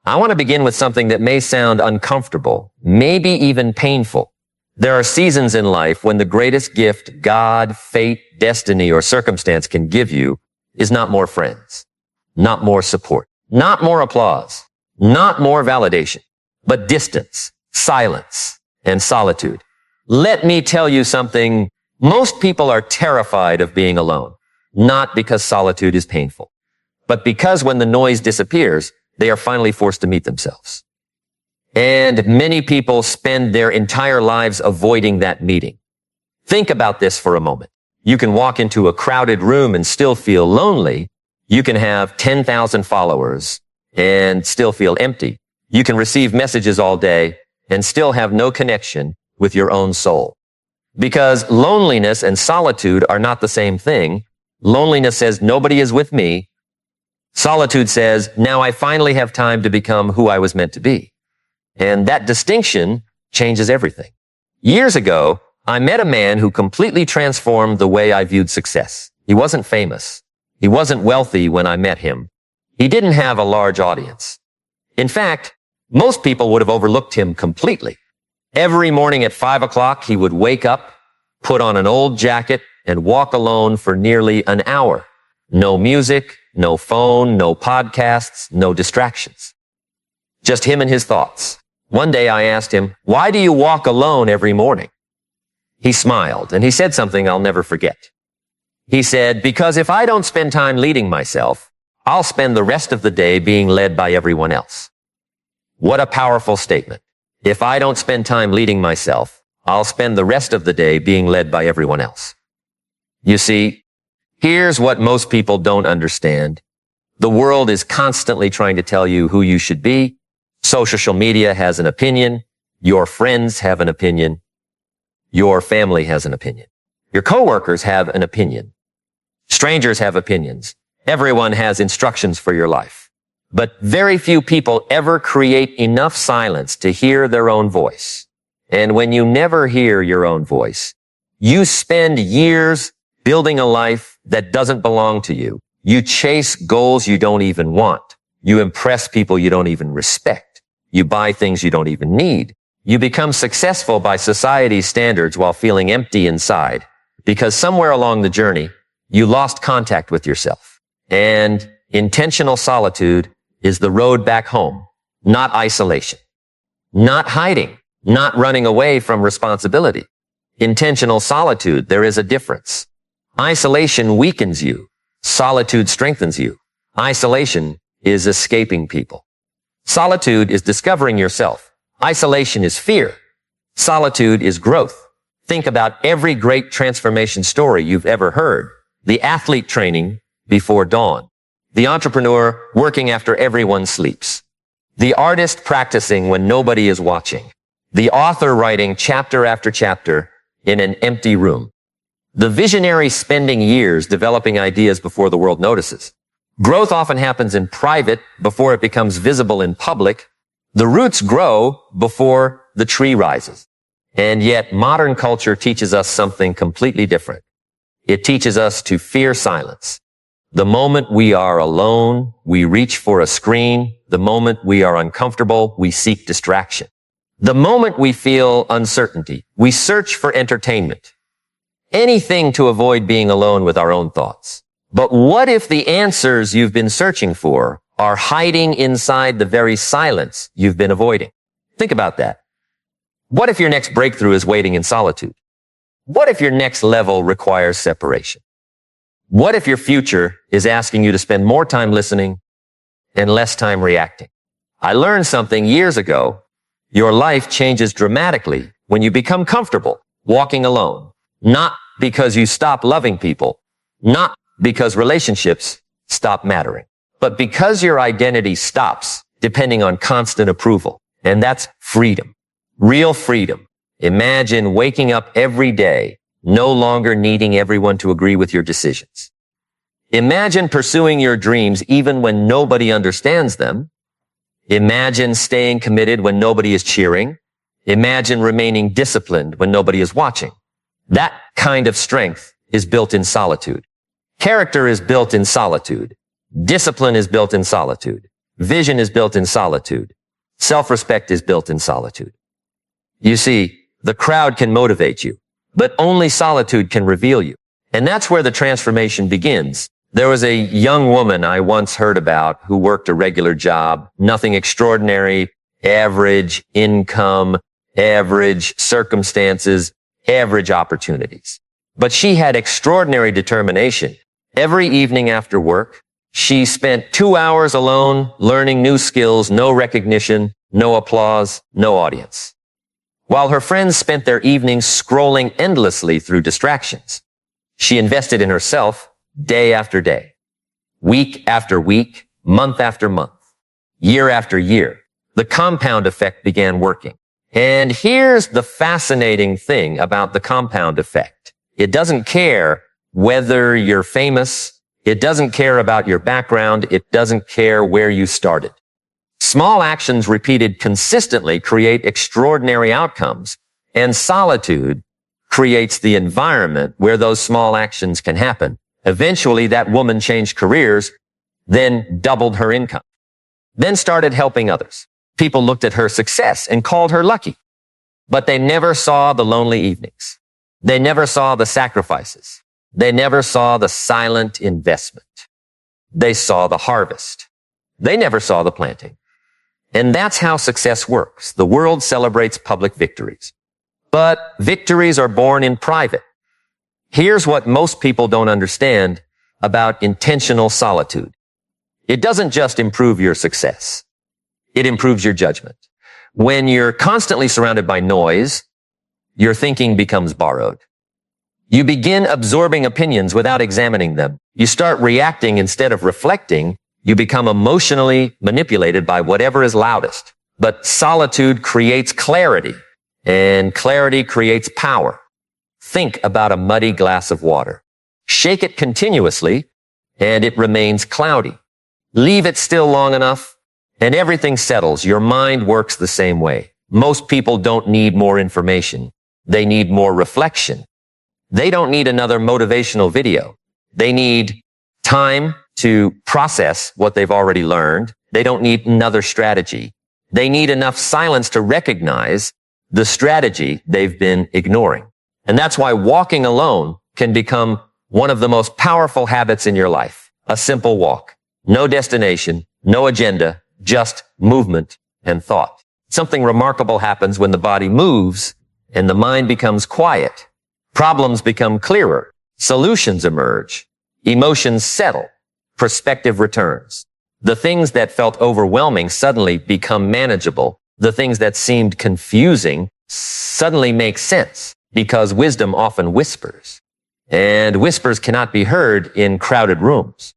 I want to begin with something that may sound uncomfortable, maybe even painful. There are seasons in life when the greatest gift God, fate, destiny, or circumstance can give you is not more friends, not more support, not more applause, not more validation, but distance, silence, and solitude. Let me tell you something. Most people are terrified of being alone, not because solitude is painful, but because when the noise disappears, they are finally forced to meet themselves. And many people spend their entire lives avoiding that meeting. Think about this for a moment. You can walk into a crowded room and still feel lonely. You can have 10,000 followers and still feel empty. You can receive messages all day and still have no connection with your own soul. Because loneliness and solitude are not the same thing. Loneliness says nobody is with me. Solitude says, now I finally have time to become who I was meant to be. And that distinction changes everything. Years ago, I met a man who completely transformed the way I viewed success. He wasn't famous. He wasn't wealthy when I met him. He didn't have a large audience. In fact, most people would have overlooked him completely. Every morning at 5 o'clock, he would wake up, put on an old jacket, and walk alone for nearly an hour. No music, no phone, no podcasts, no distractions. Just him and his thoughts. One day I asked him, why do you walk alone every morning? He smiled and he said something I'll never forget. He said, because if I don't spend time leading myself, I'll spend the rest of the day being led by everyone else. What a powerful statement. If I don't spend time leading myself, I'll spend the rest of the day being led by everyone else. You see, here's what most people don't understand. The world is constantly trying to tell you who you should be. Social media has an opinion. Your friends have an opinion. Your family has an opinion. Your coworkers have an opinion. Strangers have opinions. Everyone has instructions for your life. But very few people ever create enough silence to hear their own voice. And when you never hear your own voice, you spend years building a life that doesn't belong to you. You chase goals you don't even want. You impress people you don't even respect. You buy things you don't even need. You become successful by society's standards while feeling empty inside because somewhere along the journey, you lost contact with yourself. And intentional solitude is the road back home, not isolation, not hiding, not running away from responsibility. Intentional solitude, there is a difference. Isolation weakens you. Solitude strengthens you. Isolation is escaping people. Solitude is discovering yourself. Isolation is fear. Solitude is growth. Think about every great transformation story you've ever heard. The athlete training before dawn. The entrepreneur working after everyone sleeps. The artist practicing when nobody is watching. The author writing chapter after chapter in an empty room. The visionary spending years developing ideas before the world notices. Growth often happens in private before it becomes visible in public. The roots grow before the tree rises. And yet modern culture teaches us something completely different. It teaches us to fear silence. The moment we are alone, we reach for a screen. The moment we are uncomfortable, we seek distraction. The moment we feel uncertainty, we search for entertainment. Anything to avoid being alone with our own thoughts. But what if the answers you've been searching for are hiding inside the very silence you've been avoiding? Think about that. What if your next breakthrough is waiting in solitude? What if your next level requires separation? What if your future is asking you to spend more time listening and less time reacting? I learned something years ago. Your life changes dramatically when you become comfortable walking alone. Not because you stop loving people, not because relationships stop mattering, but because your identity stops depending on constant approval. And that's freedom. Real freedom. Imagine waking up every day, no longer needing everyone to agree with your decisions. Imagine pursuing your dreams even when nobody understands them. Imagine staying committed when nobody is cheering. Imagine remaining disciplined when nobody is watching. That kind of strength is built in solitude. Character is built in solitude. Discipline is built in solitude. Vision is built in solitude. Self-respect is built in solitude. You see, the crowd can motivate you, but only solitude can reveal you. And that's where the transformation begins. There was a young woman I once heard about who worked a regular job, nothing extraordinary, average income, average circumstances, average opportunities. But she had extraordinary determination. Every evening after work, she spent 2 hours alone learning new skills, no recognition, no applause, no audience. While her friends spent their evenings scrolling endlessly through distractions, she invested in herself day after day, week after week, month after month, year after year. The compound effect began working. And here's the fascinating thing about the compound effect. It doesn't care whether you're famous. It doesn't care about your background. It doesn't care where you started. Small actions repeated consistently create extraordinary outcomes, and solitude creates the environment where those small actions can happen. Eventually, that woman changed careers, then doubled her income, then started helping others. People looked at her success and called her lucky, but they never saw the lonely evenings. They never saw the sacrifices. They never saw the silent investment. They saw the harvest. They never saw the planting. And that's how success works. The world celebrates public victories, but victories are born in private. Here's what most people don't understand about intentional solitude. It doesn't just improve your success. It improves your judgment. When you're constantly surrounded by noise, your thinking becomes borrowed. You begin absorbing opinions without examining them. You start reacting instead of reflecting. You become emotionally manipulated by whatever is loudest. But solitude creates clarity, and clarity creates power. Think about a muddy glass of water. Shake it continuously, and it remains cloudy. Leave it still long enough, and everything settles. Your mind works the same way. Most people don't need more information. They need more reflection. They don't need another motivational video. They need time to process what they've already learned. They don't need another strategy. They need enough silence to recognize the strategy they've been ignoring. And that's why walking alone can become one of the most powerful habits in your life. A simple walk. No destination, no agenda, just movement and thought. Something remarkable happens when the body moves and the mind becomes quiet. Problems become clearer. Solutions emerge. Emotions settle. Perspective returns. The things that felt overwhelming suddenly become manageable. The things that seemed confusing suddenly make sense because wisdom often whispers. And whispers cannot be heard in crowded rooms.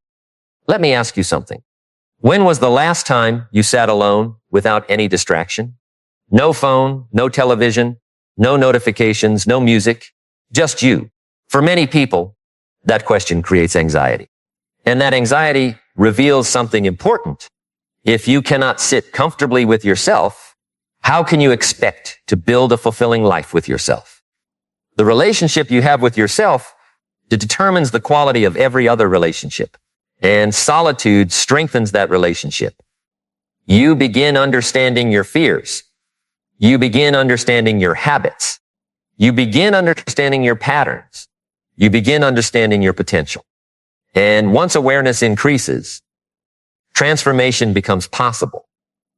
Let me ask you something. When was the last time you sat alone without any distraction? No phone, no television, no notifications, no music, just you. For many people, that question creates anxiety. And that anxiety reveals something important. If you cannot sit comfortably with yourself, how can you expect to build a fulfilling life with yourself? The relationship you have with yourself determines the quality of every other relationship. And solitude strengthens that relationship. You begin understanding your fears. You begin understanding your habits. You begin understanding your patterns. You begin understanding your potential. And once awareness increases, transformation becomes possible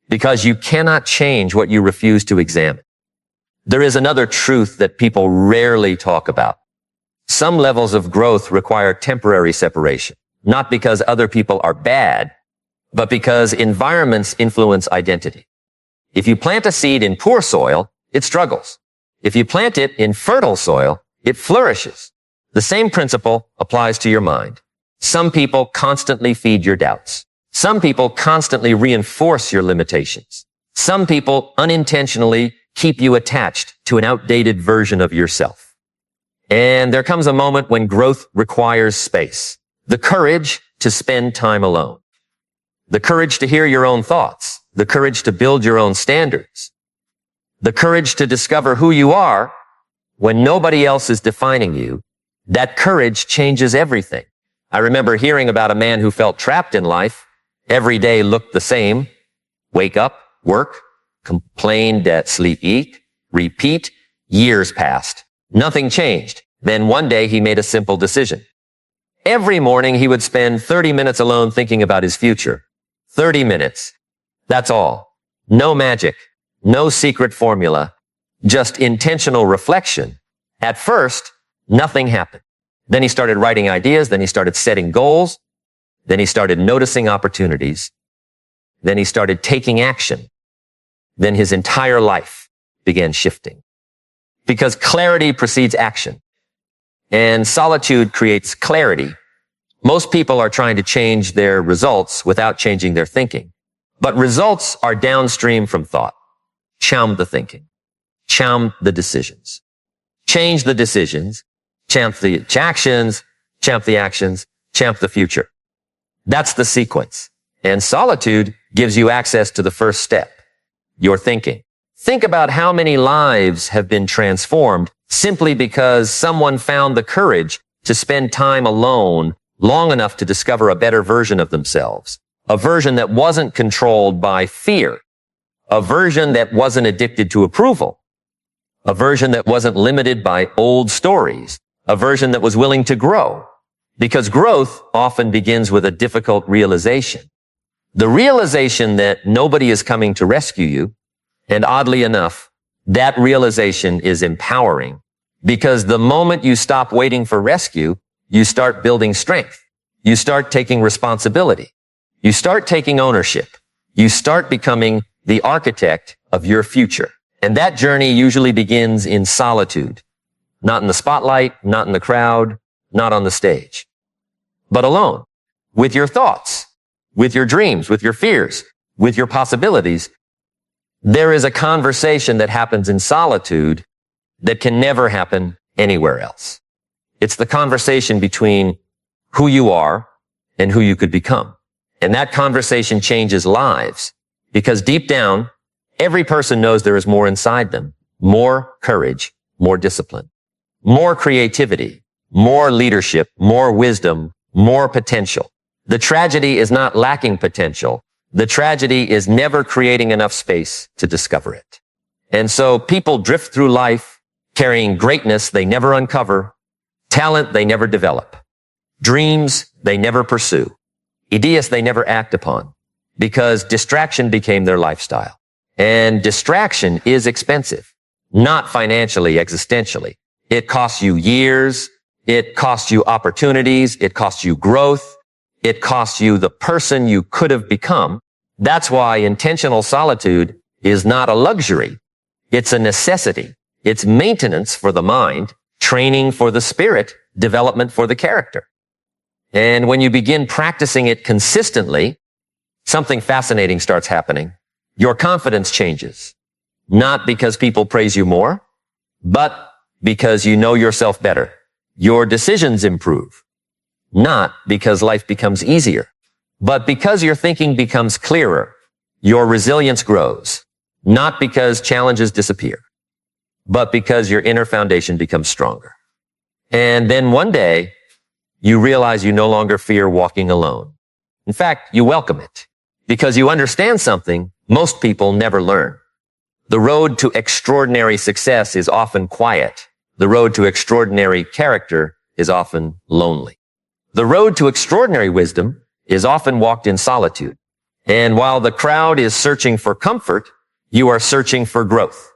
because you cannot change what you refuse to examine. There is another truth that people rarely talk about. Some levels of growth require temporary separation, not because other people are bad, but because environments influence identity. If you plant a seed in poor soil, it struggles. If you plant it in fertile soil, it flourishes. The same principle applies to your mind. Some people constantly feed your doubts. Some people constantly reinforce your limitations. Some people unintentionally keep you attached to an outdated version of yourself. And there comes a moment when growth requires space. The courage to spend time alone. The courage to hear your own thoughts. The courage to build your own standards. The courage to discover who you are when nobody else is defining you. That courage changes everything. I remember hearing about a man who felt trapped in life Every day looked the same. Wake up, work, complain, debt, sleep, eat, repeat. Years passed. Nothing changed. Then one day he made a simple decision. Every morning he would spend 30 minutes alone thinking about his future. 30 minutes. That's all. No magic. No secret formula. Just intentional reflection. At first, nothing happened. Then he started writing ideas. Then he started setting goals. Then he started noticing opportunities. Then he started taking action. Then his entire life began shifting. Because clarity precedes action. And solitude creates clarity. Most people are trying to change their results without changing their thinking. But results are downstream from thought. Chum the thinking. Chum the decisions. Change the decisions. Champ the actions. Champ the actions. Champ the future. That's the sequence. And solitude gives you access to the first step. Your thinking. Think about how many lives have been transformed simply because someone found the courage to spend time alone long enough to discover a better version of themselves. A version that wasn't controlled by fear. A version that wasn't addicted to approval. A version that wasn't limited by old stories. A version that was willing to grow. Because growth often begins with a difficult realization. The realization that nobody is coming to rescue you. And oddly enough, that realization is empowering. Because the moment you stop waiting for rescue, you start building strength. You start taking responsibility. You start taking ownership. You start becoming the architect of your future. And that journey usually begins in solitude. Not in the spotlight, not in the crowd, not on the stage. But alone. With your thoughts. With your dreams. With your fears. With your possibilities. There is a conversation that happens in solitude that can never happen anywhere else. It's the conversation between who you are and who you could become. And that conversation changes lives because deep down, every person knows there is more inside them. More courage, more discipline, more creativity, more leadership, more wisdom, more potential. The tragedy is not lacking potential. The tragedy is never creating enough space to discover it. And so people drift through life carrying greatness they never uncover, talent they never develop, dreams they never pursue, ideas they never act upon, because distraction became their lifestyle. And distraction is expensive, not financially, existentially. It costs you years, it costs you opportunities, it costs you growth, it costs you the person you could have become. That's why intentional solitude is not a luxury. It's a necessity. It's maintenance for the mind, training for the spirit, development for the character. And when you begin practicing it consistently, something fascinating starts happening. Your confidence changes. Not because people praise you more, but because you know yourself better. Your decisions improve. Not because life becomes easier, but because your thinking becomes clearer. Your resilience grows. Not because challenges disappear, but because your inner foundation becomes stronger. And then one day, you realize you no longer fear walking alone. In fact, you welcome it because you understand something most people never learn. The road to extraordinary success is often quiet. The road to extraordinary character is often lonely. The road to extraordinary wisdom is often walked in solitude. And while the crowd is searching for comfort, you are searching for growth.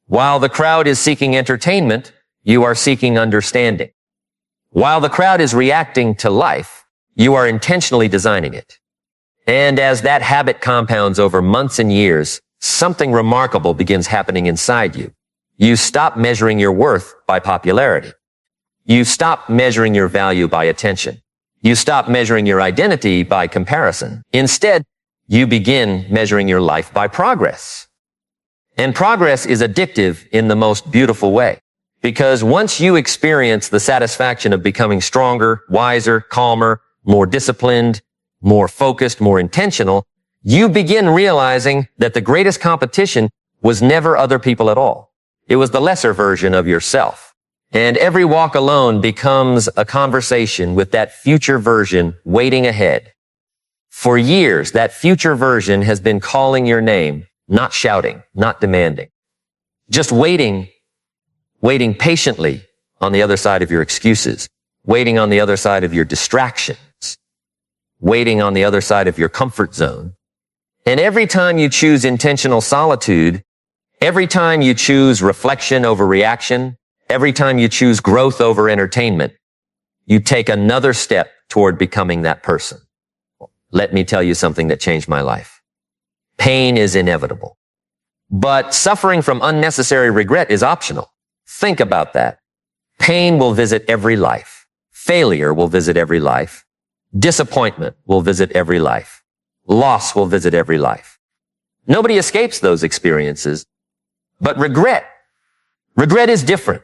While the crowd is seeking entertainment, you are seeking understanding. While the crowd is reacting to life, you are intentionally designing it. And as that habit compounds over months and years, something remarkable begins happening inside you. You stop measuring your worth by popularity. You stop measuring your value by attention. You stop measuring your identity by comparison. Instead, you begin measuring your life by progress. And progress is addictive in the most beautiful way. Because once you experience the satisfaction of becoming stronger, wiser, calmer, more disciplined, more focused, more intentional, you begin realizing that the greatest competition was never other people at all. It was the lesser version of yourself. And every walk alone becomes a conversation with that future version waiting ahead. For years, that future version has been calling your name, not shouting, not demanding, just waiting patiently on the other side of your excuses, waiting on the other side of your distractions, waiting on the other side of your comfort zone. And every time you choose intentional solitude, every time you choose reflection over reaction, every time you choose growth over entertainment, you take another step toward becoming that person. Let me tell you something that changed my life. Pain is inevitable, but suffering from unnecessary regret is optional. Think about that. Pain will visit every life. Failure will visit every life. Disappointment will visit every life. Loss will visit every life. Nobody escapes those experiences, but regret is different.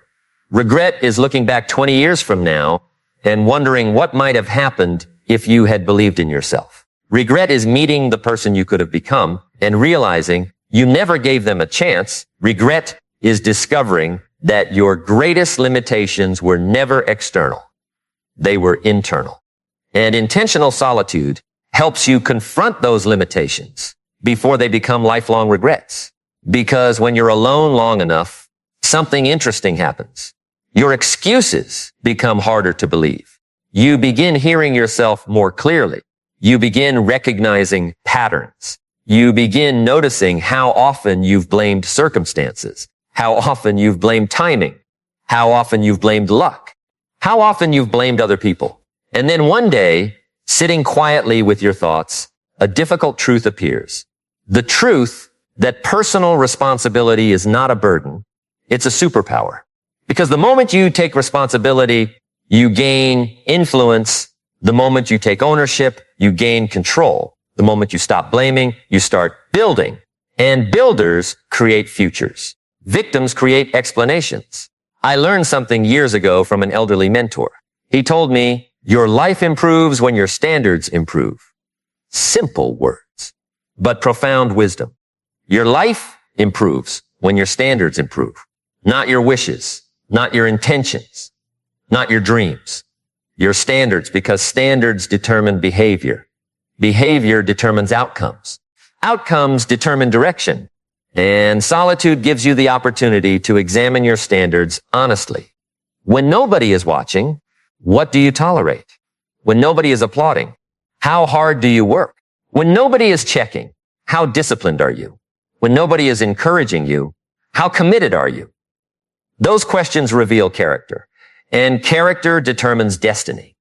Regret is looking back 20 years from now and wondering what might have happened if you had believed in yourself. Regret is meeting the person you could have become and realizing you never gave them a chance. Regret is discovering that your greatest limitations were never external. They were internal. And intentional solitude helps you confront those limitations before they become lifelong regrets. Because when you're alone long enough, something interesting happens. Your excuses become harder to believe. You begin hearing yourself more clearly. You begin recognizing patterns. You begin noticing how often you've blamed circumstances, how often you've blamed timing, how often you've blamed luck, how often you've blamed other people. And then one day, sitting quietly with your thoughts, a difficult truth appears. The truth that personal responsibility is not a burden, it's a superpower. Because the moment you take responsibility, you gain influence. The moment you take ownership, you gain control. The moment you stop blaming, you start building. And builders create futures. Victims create explanations. I learned something years ago from an elderly mentor. He told me, your life improves when your standards improve. Simple words, but profound wisdom. Your life improves when your standards improve. Not your wishes, not your intentions, not your dreams. Your standards, because standards determine behavior. Behavior determines outcomes. Outcomes determine direction. And solitude gives you the opportunity to examine your standards honestly. When nobody is watching, what do you tolerate? When nobody is applauding, how hard do you work? When nobody is checking, how disciplined are you? When nobody is encouraging you, how committed are you? Those questions reveal character, and character determines destiny.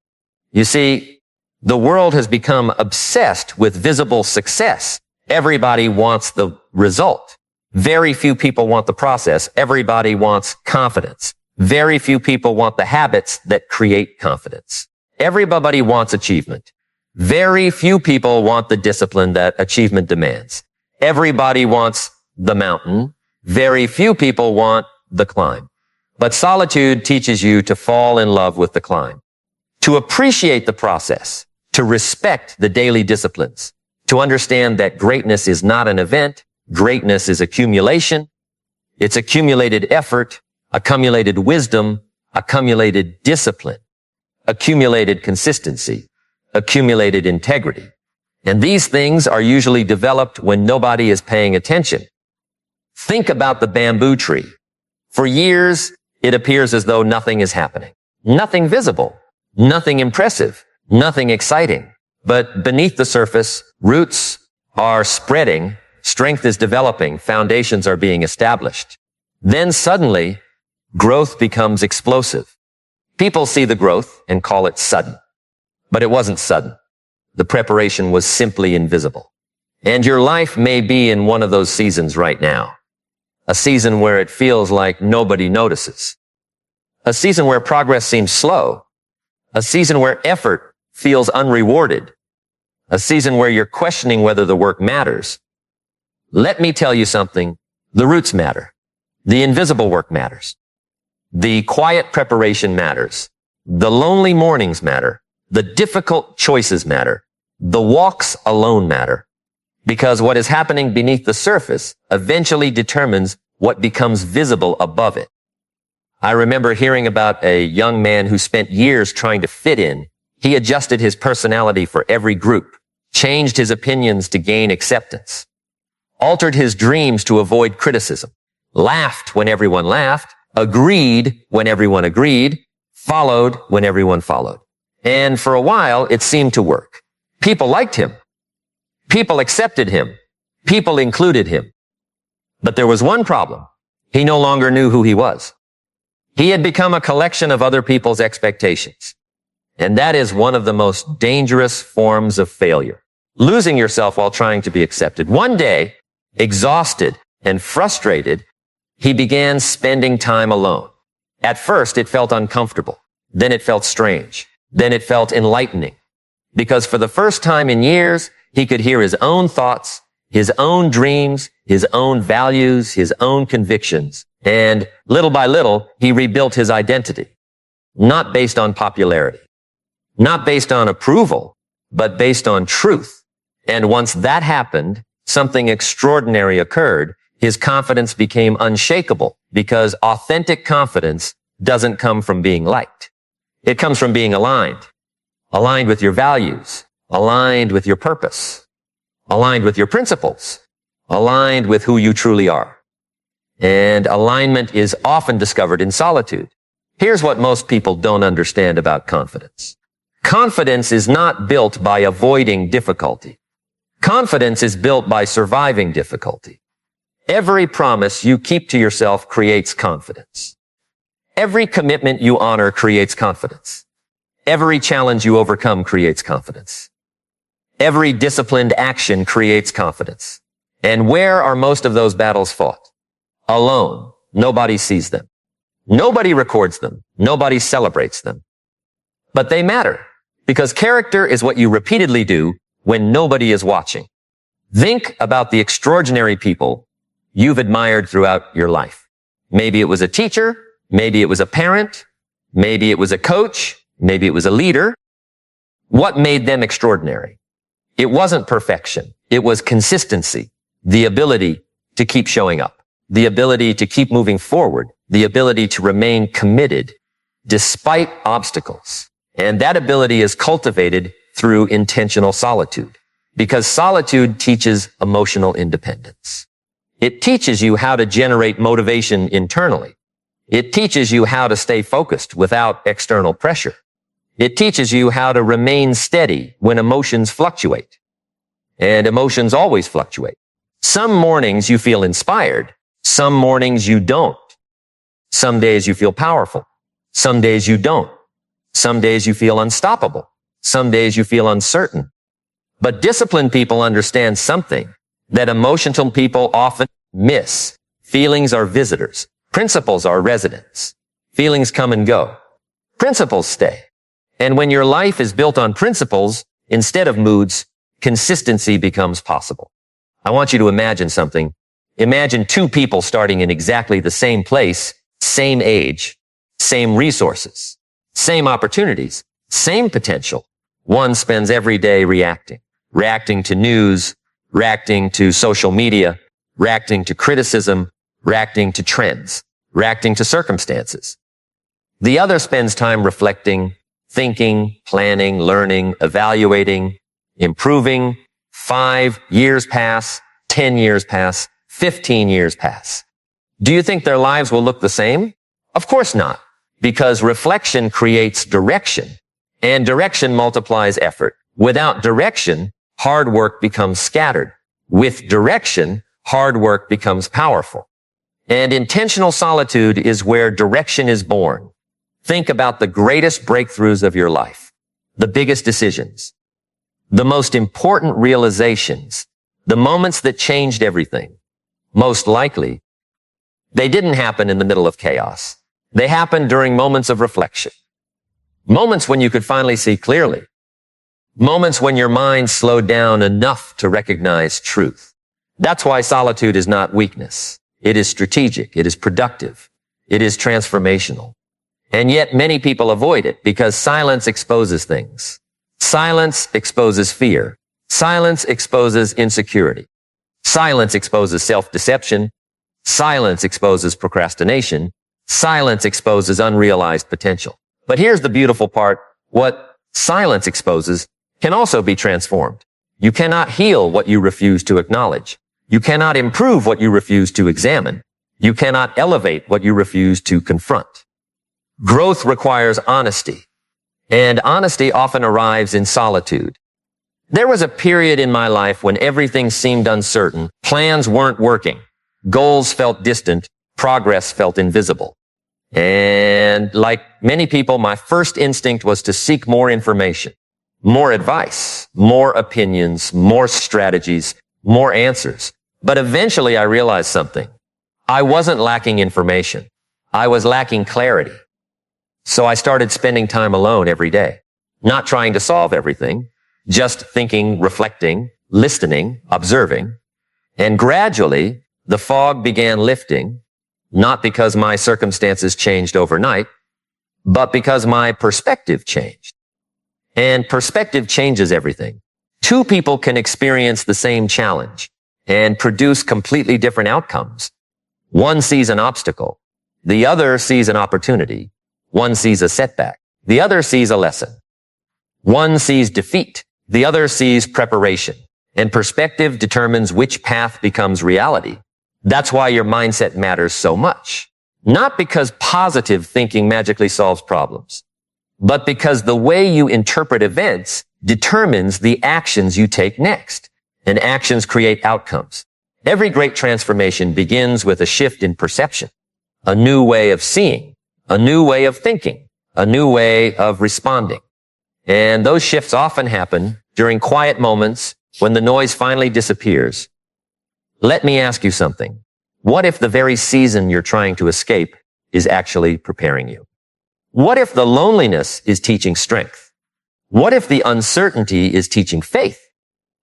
You see, the world has become obsessed with visible success. Everybody wants the result. Very few people want the process. Everybody wants confidence. Very few people want the habits that create confidence. Everybody wants achievement. Very few people want the discipline that achievement demands. Everybody wants the mountain. Very few people want the climb. But solitude teaches you to fall in love with the climb, to appreciate the process, to respect the daily disciplines, to understand that greatness is not an event. Greatness is accumulation. It's accumulated effort, accumulated wisdom, accumulated discipline, accumulated consistency, accumulated integrity. And these things are usually developed when nobody is paying attention. Think about the bamboo tree. For years, it appears as though nothing is happening. Nothing visible, nothing impressive, nothing exciting. But beneath the surface, roots are spreading, strength is developing, foundations are being established. Then suddenly, growth becomes explosive. People see the growth and call it sudden. But it wasn't sudden. The preparation was simply invisible. And your life may be in one of those seasons right now. A season where it feels like nobody notices. A season where progress seems slow. A season where effort feels unrewarded. A season where you're questioning whether the work matters. Let me tell you something. The roots matter. The invisible work matters. The quiet preparation matters. The lonely mornings matter. The difficult choices matter. The walks alone matter. Because what is happening beneath the surface eventually determines what becomes visible above it. I remember hearing about a young man who spent years trying to fit in. He adjusted his personality for every group, changed his opinions to gain acceptance, altered his dreams to avoid criticism, laughed when everyone laughed, agreed when everyone agreed, followed when everyone followed. And for a while, it seemed to work. People liked him. People accepted him. People included him. But there was one problem. He no longer knew who he was. He had become a collection of other people's expectations. And that is one of the most dangerous forms of failure. Losing yourself while trying to be accepted. One day, exhausted and frustrated, he began spending time alone. At first, it felt uncomfortable. Then it felt strange. Then it felt enlightening. Because for the first time in years, he could hear his own thoughts, his own dreams, his own values, his own convictions. And little by little, he rebuilt his identity. Not based on popularity. Not based on approval, but based on truth. And once that happened, something extraordinary occurred. His confidence became unshakable because authentic confidence doesn't come from being liked. It comes from being aligned. Aligned with your values. Aligned with your purpose. Aligned with your principles. Aligned with who you truly are. And alignment is often discovered in solitude. Here's what most people don't understand about confidence. Confidence is not built by avoiding difficulty. Confidence is built by surviving difficulty. Every promise you keep to yourself creates confidence. Every commitment you honor creates confidence. Every challenge you overcome creates confidence. Every disciplined action creates confidence. And where are most of those battles fought? Alone. Nobody sees them. Nobody records them. Nobody celebrates them. But they matter because character is what you repeatedly do when nobody is watching. Think about the extraordinary people you've admired throughout your life. Maybe it was a teacher. Maybe it was a parent. Maybe it was a coach. Maybe it was a leader. What made them extraordinary? It wasn't perfection. It was consistency, the ability to keep showing up, the ability to keep moving forward, the ability to remain committed despite obstacles. And that ability is cultivated through intentional solitude because solitude teaches emotional independence. It teaches you how to generate motivation internally. It teaches you how to stay focused without external pressure. It teaches you how to remain steady when emotions fluctuate. And emotions always fluctuate. Some mornings you feel inspired. Some mornings you don't. Some days you feel powerful. Some days you don't. Some days you feel unstoppable. Some days you feel uncertain. But disciplined people understand something that emotional people often miss. Feelings are visitors. Principles are residents. Feelings come and go. Principles stay. And when your life is built on principles instead of moods, consistency becomes possible. I want you to imagine something. Imagine two people starting in exactly the same place, same age, same resources, same opportunities, same potential. One spends every day reacting to news, reacting to social media, reacting to criticism, reacting to trends, reacting to circumstances. The other spends time reflecting, thinking, planning, learning, evaluating, improving. 5 years pass, 10 years pass, 15 years pass. Do you think their lives will look the same? Of course not, because reflection creates direction, and direction multiplies effort. Without direction, hard work becomes scattered. With direction, hard work becomes powerful. And intentional solitude is where direction is born. Think about the greatest breakthroughs of your life, the biggest decisions, the most important realizations, the moments that changed everything. Most likely, they didn't happen in the middle of chaos. They happened during moments of reflection. Moments when you could finally see clearly. Moments when your mind slowed down enough to recognize truth. That's why solitude is not weakness. It is strategic. It is productive. It is transformational. And yet many people avoid it because silence exposes things. Silence exposes fear. Silence exposes insecurity. Silence exposes self-deception. Silence exposes procrastination. Silence exposes unrealized potential. But here's the beautiful part. What silence exposes can also be transformed. You cannot heal what you refuse to acknowledge. You cannot improve what you refuse to examine. You cannot elevate what you refuse to confront. Growth requires honesty, and honesty often arrives in solitude. There was a period in my life when everything seemed uncertain, plans weren't working, goals felt distant, progress felt invisible. And like many people, my first instinct was to seek more information, more advice, more opinions, more strategies, more answers. But eventually I realized something. I wasn't lacking information. I was lacking clarity. So I started spending time alone every day, not trying to solve everything, just thinking, reflecting, listening, observing. And gradually, the fog began lifting, not because my circumstances changed overnight, but because my perspective changed. And perspective changes everything. Two people can experience the same challenge and produce completely different outcomes. One sees an obstacle. The other sees an opportunity. One sees a setback. The other sees a lesson. One sees defeat. The other sees preparation. And perspective determines which path becomes reality. That's why your mindset matters so much. Not because positive thinking magically solves problems, but because the way you interpret events determines the actions you take next. And actions create outcomes. Every great transformation begins with a shift in perception, a new way of seeing, a new way of thinking, a new way of responding. And those shifts often happen during quiet moments when the noise finally disappears. Let me ask you something. What if the very season you're trying to escape is actually preparing you? What if the loneliness is teaching strength? What if the uncertainty is teaching faith?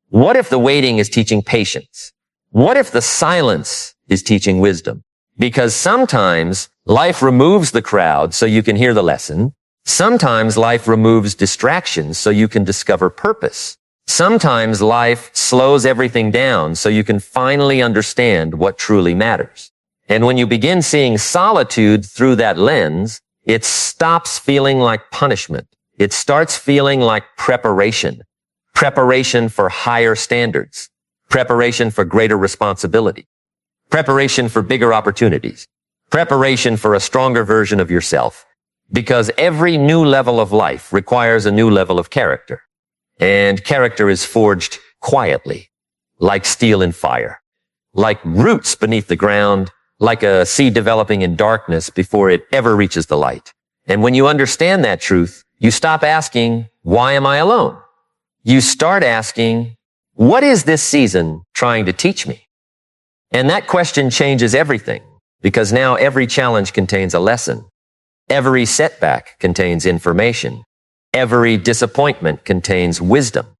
What if the waiting is teaching patience? What if the silence is teaching wisdom? Because sometimes life removes the crowd so you can hear the lesson. Sometimes life removes distractions so you can discover purpose. Sometimes life slows everything down so you can finally understand what truly matters. And when you begin seeing solitude through that lens, it stops feeling like punishment. It starts feeling like preparation. Preparation for higher standards. Preparation for greater responsibility. Preparation for bigger opportunities. Preparation for a stronger version of yourself. Because every new level of life requires a new level of character. And character is forged quietly, like steel in fire, like roots beneath the ground, like a seed developing in darkness before it ever reaches the light. And when you understand that truth, you stop asking, why am I alone? You start asking, what is this season trying to teach me? And that question changes everything, because now every challenge contains a lesson. Every setback contains information. Every disappointment contains wisdom.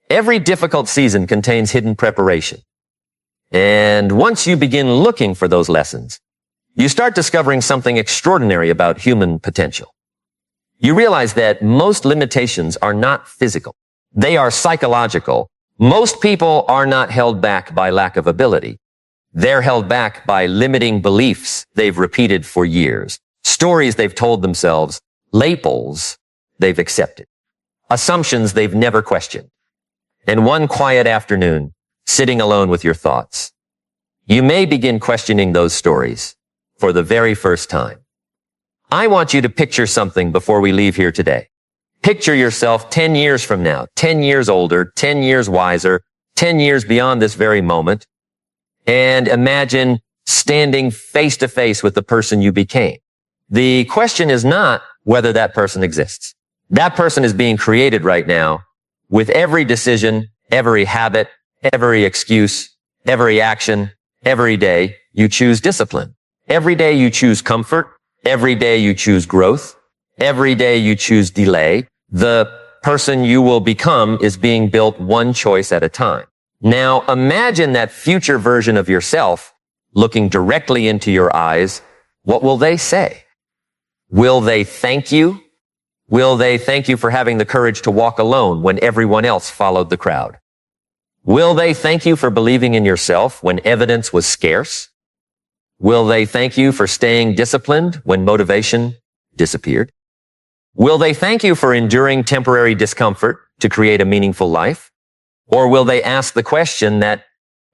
Every difficult season contains hidden preparation. And once you begin looking for those lessons, you start discovering something extraordinary about human potential. You realize that most limitations are not physical. They are psychological. Most people are not held back by lack of ability. They're held back by limiting beliefs they've repeated for years, stories they've told themselves, labels they've accepted, assumptions they've never questioned. And one quiet afternoon, sitting alone with your thoughts, you may begin questioning those stories for the very first time. I want you to picture something before we leave here today. Picture yourself 10 years from now, 10 years older, 10 years wiser, 10 years beyond this very moment, and imagine standing face to face with the person you became. The question is not whether that person exists. That person is being created right now with every decision, every habit, every excuse, every action, every day you choose discipline. Every day you choose comfort. Every day you choose growth. Every day you choose delay. The person you will become is being built one choice at a time. Now imagine that future version of yourself looking directly into your eyes. What will they say? Will they thank you? Will they thank you for having the courage to walk alone when everyone else followed the crowd? Will they thank you for believing in yourself when evidence was scarce? Will they thank you for staying disciplined when motivation disappeared? Will they thank you for enduring temporary discomfort to create a meaningful life? Or will they ask the question that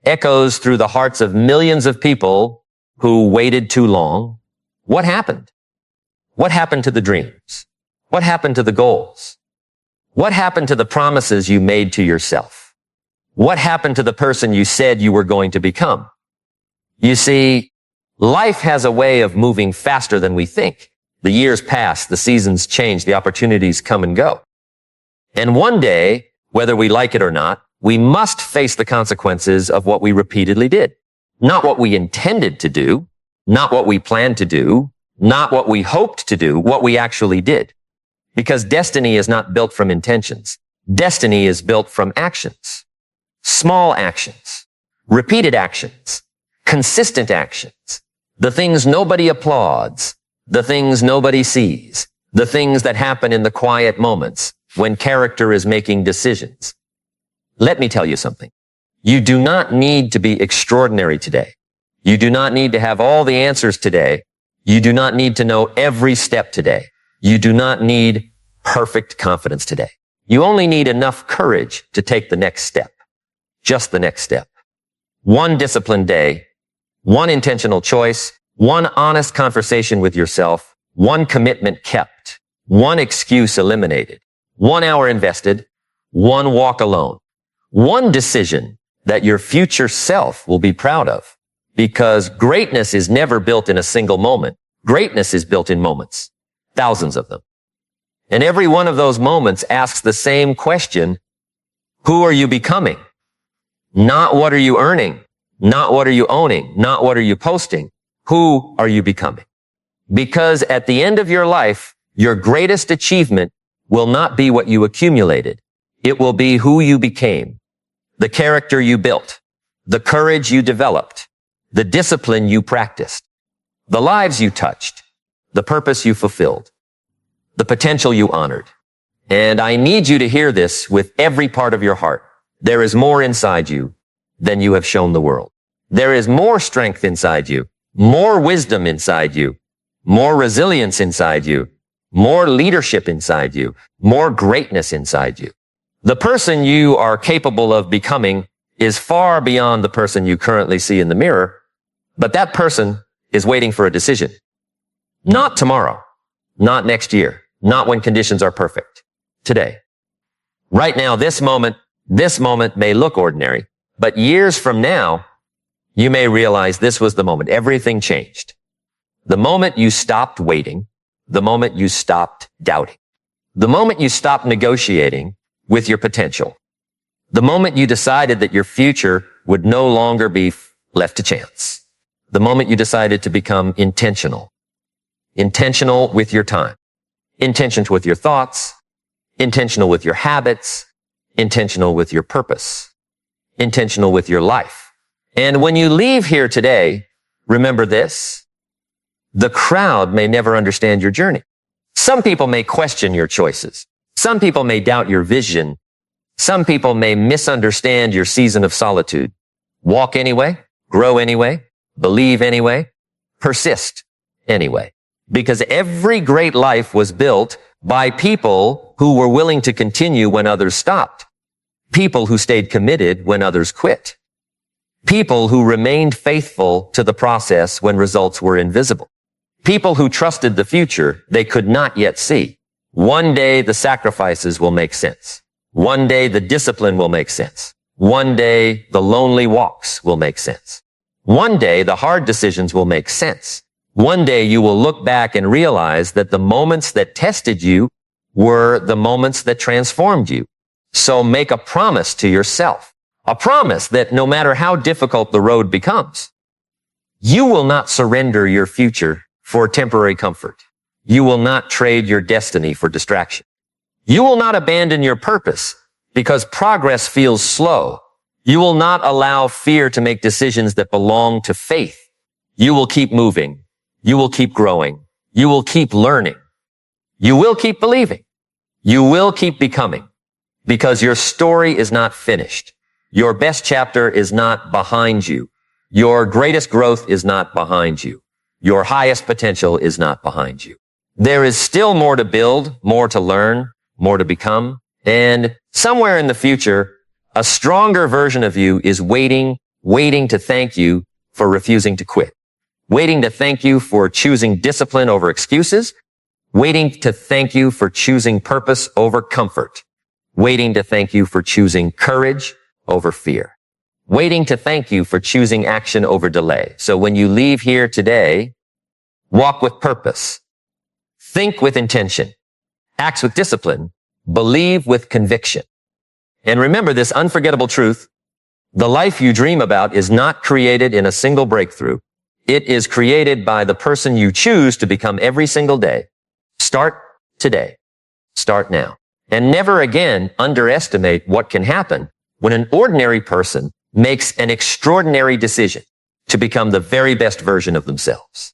echoes through the hearts of millions of people who waited too long? What happened? What happened to the dreams? What happened to the goals? What happened to the promises you made to yourself? What happened to the person you said you were going to become? You see, life has a way of moving faster than we think. The years pass, the seasons change, the opportunities come and go. And one day, whether we like it or not, we must face the consequences of what we repeatedly did. Not what we intended to do, not what we planned to do, not what we hoped to do, what we actually did. Because destiny is not built from intentions. Destiny is built from actions. Small actions, repeated actions, consistent actions, the things nobody applauds, the things nobody sees, the things that happen in the quiet moments when character is making decisions. Let me tell you something. You do not need to be extraordinary today. You do not need to have all the answers today. You do not need to know every step today. You do not need perfect confidence today. You only need enough courage to take the next step. Just the next step. One disciplined day, one intentional choice, one honest conversation with yourself, one commitment kept, one excuse eliminated, 1 hour invested, one walk alone, one decision that your future self will be proud of. Because greatness is never built in a single moment. Greatness is built in moments, thousands of them. And every one of those moments asks the same question: who are you becoming? Not what are you earning? Not what are you owning? Not what are you posting? Who are you becoming? Because at the end of your life, your greatest achievement will not be what you accumulated. It will be who you became, the character you built, the courage you developed, the discipline you practiced, the lives you touched, the purpose you fulfilled, the potential you honored. And I need you to hear this with every part of your heart. There is more inside you than you have shown the world. There is more strength inside you, more wisdom inside you, more resilience inside you, more leadership inside you, more greatness inside you. The person you are capable of becoming is far beyond the person you currently see in the mirror, but that person is waiting for a decision. Not tomorrow, not next year, not when conditions are perfect. Today. Right now, this moment may look ordinary, but years from now, you may realize this was the moment. Everything changed. The moment you stopped waiting, the moment you stopped doubting, the moment you stopped negotiating with your potential, the moment you decided that your future would no longer be left to chance, the moment you decided to become intentional with your time, intentional with your thoughts, intentional with your habits, intentional with your purpose, intentional with your life. And when you leave here today, remember this: the crowd may never understand your journey. Some people may question your choices. Some people may doubt your vision. Some people may misunderstand your season of solitude. Walk anyway, grow anyway, believe anyway, persist anyway. Because every great life was built by people who were willing to continue when others stopped. People who stayed committed when others quit. People who remained faithful to the process when results were invisible. People who trusted the future they could not yet see. One day the sacrifices will make sense. One day the discipline will make sense. One day the lonely walks will make sense. One day the hard decisions will make sense. One day you will look back and realize that the moments that tested you were the moments that transformed you. So make a promise to yourself. A promise that no matter how difficult the road becomes, you will not surrender your future for temporary comfort. You will not trade your destiny for distraction. You will not abandon your purpose because progress feels slow. You will not allow fear to make decisions that belong to faith. You will keep moving. You will keep growing. You will keep learning. You will keep believing. You will keep becoming, because your story is not finished. Your best chapter is not behind you. Your greatest growth is not behind you. Your highest potential is not behind you. There is still more to build, more to learn, more to become. And somewhere in the future, A stronger version of you is waiting to thank you for refusing to quit. Waiting to thank you for choosing discipline over excuses. Waiting to thank you for choosing purpose over comfort. Waiting to thank you for choosing courage over fear. Waiting to thank you for choosing action over delay. So when you leave here today, walk with purpose. Think with intention. Act with discipline. Believe with conviction. And remember this unforgettable truth. The life you dream about is not created in a single breakthrough. It is created by the person you choose to become every single day. Start today. Start now. And never again underestimate what can happen when an ordinary person makes an extraordinary decision to become the very best version of themselves.